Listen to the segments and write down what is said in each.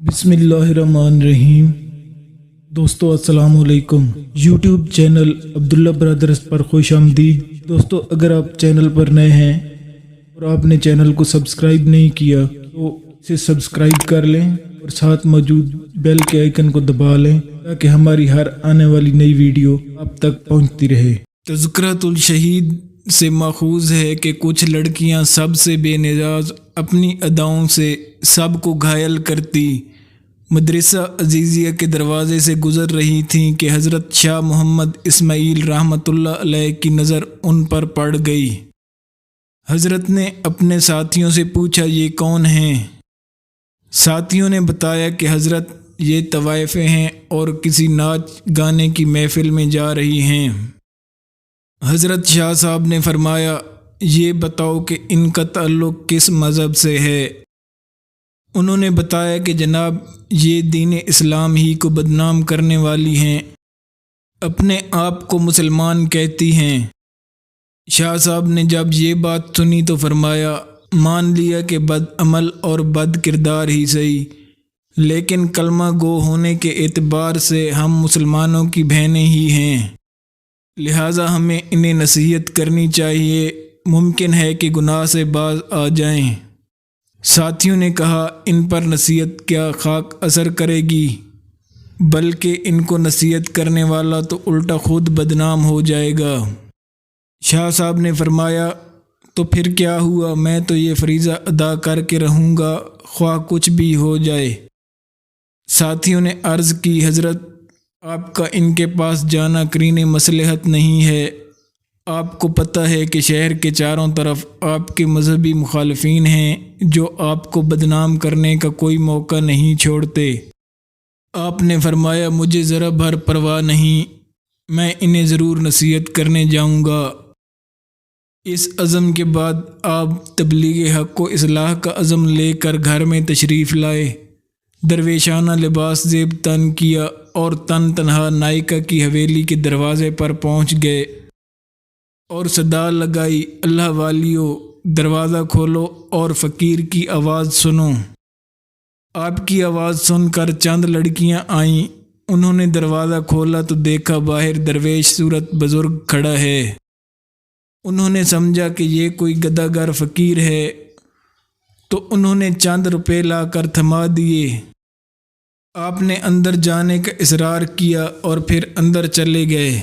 بسم اللہ الرحمن الرحیم۔ دوستو السلام علیکم۔ یوٹیوب چینل عبداللہ برادرز پر خوش آمدید۔ دوستو اگر آپ چینل پر نئے ہیں اور آپ نے چینل کو سبسکرائب نہیں کیا تو اسے سبسکرائب کر لیں اور ساتھ موجود بیل کے آئیکن کو دبا لیں تاکہ ہماری ہر آنے والی نئی ویڈیو آپ تک پہنچتی رہے۔ تذکرۃ الشہید سے ماخوذ ہے کہ کچھ لڑکیاں سب سے بے نیاز اپنی اداؤں سے سب کو گھائل کرتی مدرسہ عزیزیہ کے دروازے سے گزر رہی تھیں کہ حضرت شاہ محمد اسماعیل رحمۃ اللہ علیہ کی نظر ان پر پڑ گئی۔ حضرت نے اپنے ساتھیوں سے پوچھا، یہ کون ہیں؟ ساتھیوں نے بتایا کہ حضرت یہ طوائفیں ہیں اور کسی ناچ گانے کی محفل میں جا رہی ہیں۔ حضرت شاہ صاحب نے فرمایا، یہ بتاؤ کہ ان کا تعلق کس مذہب سے ہے؟ انہوں نے بتایا کہ جناب یہ دین اسلام ہی کو بدنام کرنے والی ہیں، اپنے آپ کو مسلمان کہتی ہیں۔ شاہ صاحب نے جب یہ بات سنی تو فرمایا، مان لیا کہ بد عمل اور بد کردار ہی صحیح، لیکن کلمہ گو ہونے کے اعتبار سے ہم مسلمانوں کی بہنیں ہی ہیں، لہٰذا ہمیں انہیں نصیحت کرنی چاہیے، ممکن ہے کہ گناہ سے باز آ جائیں۔ ساتھیوں نے کہا، ان پر نصیحت کیا خاک اثر کرے گی، بلکہ ان کو نصیحت کرنے والا تو الٹا خود بدنام ہو جائے گا۔ شاہ صاحب نے فرمایا، تو پھر کیا ہوا، میں تو یہ فریضہ ادا کر کے رہوں گا خواہ کچھ بھی ہو جائے۔ ساتھیوں نے عرض کی، حضرت آپ کا ان کے پاس جانا کرین مصلحت نہیں ہے، آپ کو پتہ ہے کہ شہر کے چاروں طرف آپ کے مذہبی مخالفین ہیں جو آپ کو بدنام کرنے کا کوئی موقع نہیں چھوڑتے۔ آپ نے فرمایا، مجھے ذرا بھر پرواہ نہیں، میں انہیں ضرور نصیحت کرنے جاؤں گا۔ اس عزم کے بعد آپ تبلیغ حق و اصلاح کا عزم لے کر گھر میں تشریف لائے، درویشانہ لباس زیب تن کیا اور تن تنہا نائکہ کی حویلی کے دروازے پر پہنچ گئے اور صدا لگائی، اللہ والیو دروازہ کھولو اور فقیر کی آواز سنو۔ آپ کی آواز سن کر چند لڑکیاں آئیں، انہوں نے دروازہ کھولا تو دیکھا باہر درویش صورت بزرگ کھڑا ہے۔ انہوں نے سمجھا کہ یہ کوئی گدھا گر فقیر ہے تو انہوں نے چند روپے لا کر تھما دیے۔ آپ نے اندر جانے کا اصرار کیا اور پھر اندر چلے گئے۔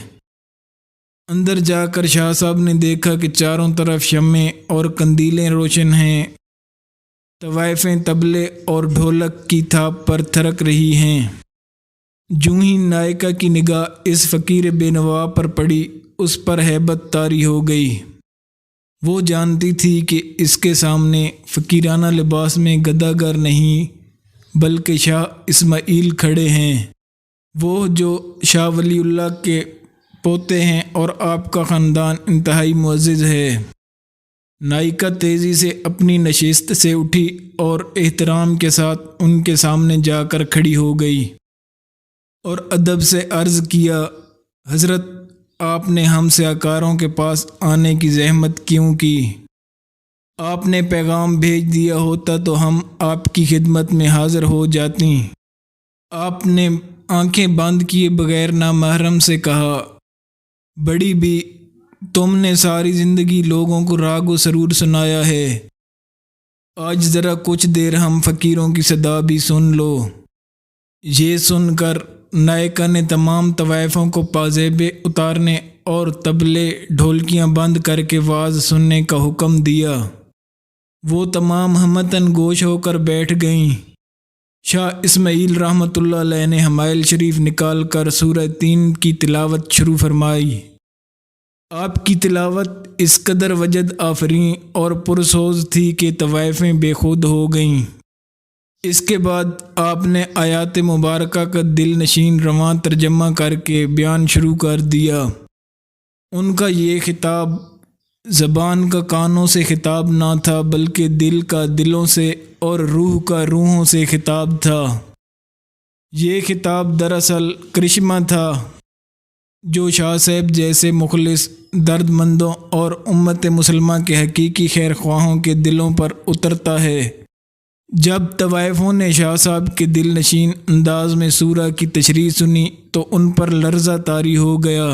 اندر جا کر شاہ صاحب نے دیکھا کہ چاروں طرف شمعیں اور قندیلیں روشن ہیں، طوائفیں طبلے اور ڈھولک کی تھاپ پر تھرک رہی ہیں۔ جوں ہی نائکہ کی نگاہ اس فقیر بے نوا پر پڑی، اس پر ہیبت طاری ہو گئی۔ وہ جانتی تھی کہ اس کے سامنے فقیرانہ لباس میں گدھا گر نہیں بلکہ شاہ اسماعیل کھڑے ہیں، وہ جو شاہ ولی اللہ کے پوتے ہیں اور آپ کا خاندان انتہائی معزز ہے۔ نائکہ تیزی سے اپنی نشست سے اٹھی اور احترام کے ساتھ ان کے سامنے جا کر کھڑی ہو گئی اور ادب سے عرض کیا، حضرت آپ نے ہم سیاکاروں کے پاس آنے کی زحمت کیوں کی؟ آپ نے پیغام بھیج دیا ہوتا تو ہم آپ کی خدمت میں حاضر ہو جاتی۔ آپ نے آنکھیں بند کیے بغیر نامحرم سے کہا، بڑی بھی تم نے ساری زندگی لوگوں کو راگ و سرور سنایا ہے، آج ذرا کچھ دیر ہم فقیروں کی صدا بھی سن لو۔ یہ سن کر نائکہ نے تمام طوائفوں کو پازیبے اتارنے اور طبلے ڈھولکیاں بند کر کے واز سننے کا حکم دیا۔ وہ تمام ہمتاً گوش ہو کر بیٹھ گئیں۔ شاہ اسماعیل رحمۃ اللہ علیہ نے حمائل شریف نکال کر سورہ تین کی تلاوت شروع فرمائی۔ آپ کی تلاوت اس قدر وجد آفریں اور پرسوز تھی کہ طوائفیں بے خود ہو گئیں۔ اس کے بعد آپ نے آیات مبارکہ کا دل نشین رواں ترجمہ کر کے بیان شروع کر دیا۔ ان کا یہ خطاب زبان کا کانوں سے خطاب نہ تھا بلکہ دل کا دلوں سے اور روح کا روحوں سے خطاب تھا۔ یہ خطاب دراصل کرشمہ تھا جو شاہ صاحب جیسے مخلص درد مندوں اور امت مسلمہ کے حقیقی خیر خواہوں کے دلوں پر اترتا ہے۔ جب طوائفوں نے شاہ صاحب کے دل نشین انداز میں سورہ کی تشریح سنی تو ان پر لرزہ طاری ہو گیا،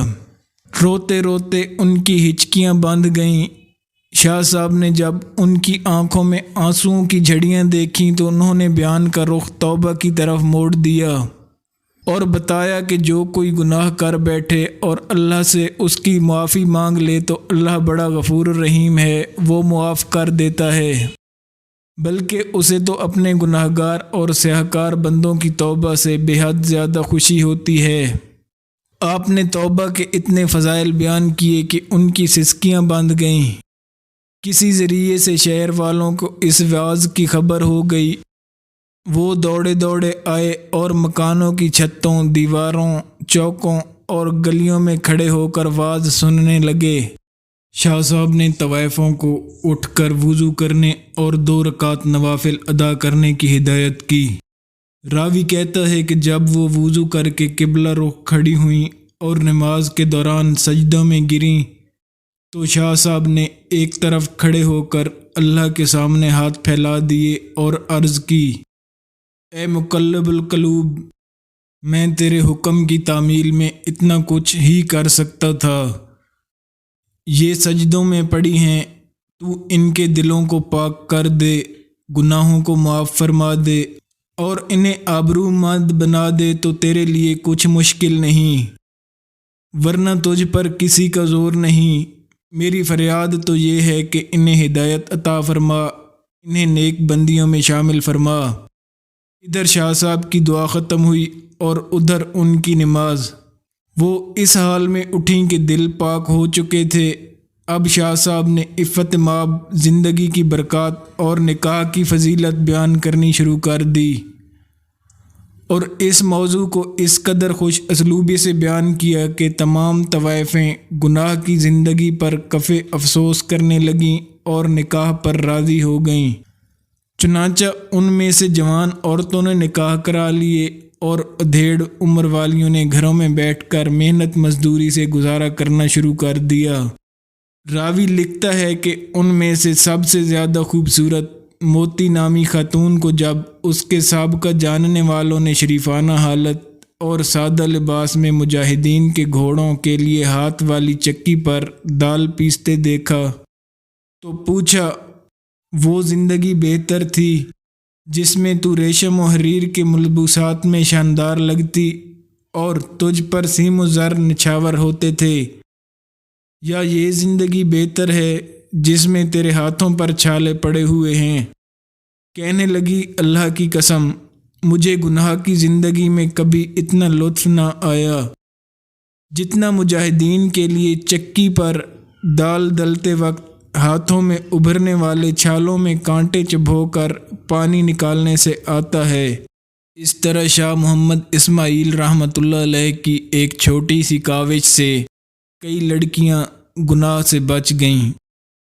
روتے روتے ان کی ہچکیاں بندھ گئیں۔ شاہ صاحب نے جب ان کی آنکھوں میں آنسوؤں کی جھڑیاں دیکھیں تو انہوں نے بیان کا رخ توبہ کی طرف موڑ دیا اور بتایا کہ جو کوئی گناہ کر بیٹھے اور اللہ سے اس کی معافی مانگ لے تو اللہ بڑا غفور الرحیم ہے، وہ معاف کر دیتا ہے، بلکہ اسے تو اپنے گناہگار اور سیاہکار بندوں کی توبہ سے بے حد زیادہ خوشی ہوتی ہے۔ آپ نے توبہ کے اتنے فضائل بیان کیے کہ ان کی سسکیاں بندھ گئیں۔ کسی ذریعے سے شہر والوں کو اس وعظ کی خبر ہو گئی، وہ دوڑے دوڑے آئے اور مکانوں کی چھتوں، دیواروں، چوکوں اور گلیوں میں کھڑے ہو کر وعظ سننے لگے۔ شاہ صاحب نے طوائفوں کو اٹھ کر وضو کرنے اور 2 رکعت نوافل ادا کرنے کی ہدایت کی۔ راوی کہتا ہے کہ جب وہ وضو کر کے قبلہ رخ کھڑی ہوئیں اور نماز کے دوران سجدوں میں گریں تو شاہ صاحب نے ایک طرف کھڑے ہو کر اللہ کے سامنے ہاتھ پھیلا دیے اور عرض کی، اے مقلب القلوب، میں تیرے حکم کی تعمیل میں اتنا کچھ ہی کر سکتا تھا، یہ سجدوں میں پڑی ہیں، تو ان کے دلوں کو پاک کر دے، گناہوں کو معاف فرما دے اور انہیں آبرومند بنا دے تو تیرے لیے کچھ مشکل نہیں، ورنہ تجھ پر کسی کا زور نہیں۔ میری فریاد تو یہ ہے کہ انہیں ہدایت عطا فرما، انہیں نیک بندیوں میں شامل فرما۔ ادھر شاہ صاحب کی دعا ختم ہوئی اور ادھر ان کی نماز۔ وہ اس حال میں اٹھیں کہ دل پاک ہو چکے تھے۔ اب شاہ صاحب نے عفت مآب زندگی کی برکات اور نکاح کی فضیلت بیان کرنی شروع کر دی اور اس موضوع کو اس قدر خوش اسلوبی سے بیان کیا کہ تمام طوائفیں گناہ کی زندگی پر کف افسوس کرنے لگیں اور نکاح پر راضی ہو گئیں۔ چنانچہ ان میں سے جوان عورتوں نے نکاح کرا لیے اور ادھیڑ عمر والیوں نے گھروں میں بیٹھ کر محنت مزدوری سے گزارا کرنا شروع کر دیا۔ راوی لکھتا ہے کہ ان میں سے سب سے زیادہ خوبصورت موتی نامی خاتون کو جب اس کے سابقہ جاننے والوں نے شریفانہ حالت اور سادہ لباس میں مجاہدین کے گھوڑوں کے لیے ہاتھ والی چکی پر دال پیستے دیکھا تو پوچھا، وہ زندگی بہتر تھی جس میں تو ریشم و حریر کے ملبوسات میں شاندار لگتی اور تجھ پر سیم و زر نچھاور ہوتے تھے، یا یہ زندگی بہتر ہے جس میں تیرے ہاتھوں پر چھالے پڑے ہوئے ہیں؟ کہنے لگی، اللہ کی قسم، مجھے گناہ کی زندگی میں کبھی اتنا لطف نہ آیا جتنا مجاہدین کے لیے چکی پر دال دلتے وقت ہاتھوں میں ابھرنے والے چھالوں میں کانٹے چبھو کر پانی نکالنے سے آتا ہے۔ اس طرح شاہ محمد اسماعیل رحمۃ اللہ علیہ کی ایک چھوٹی سی کاوش سے کئی لڑکیاں گناہ سے بچ گئیں۔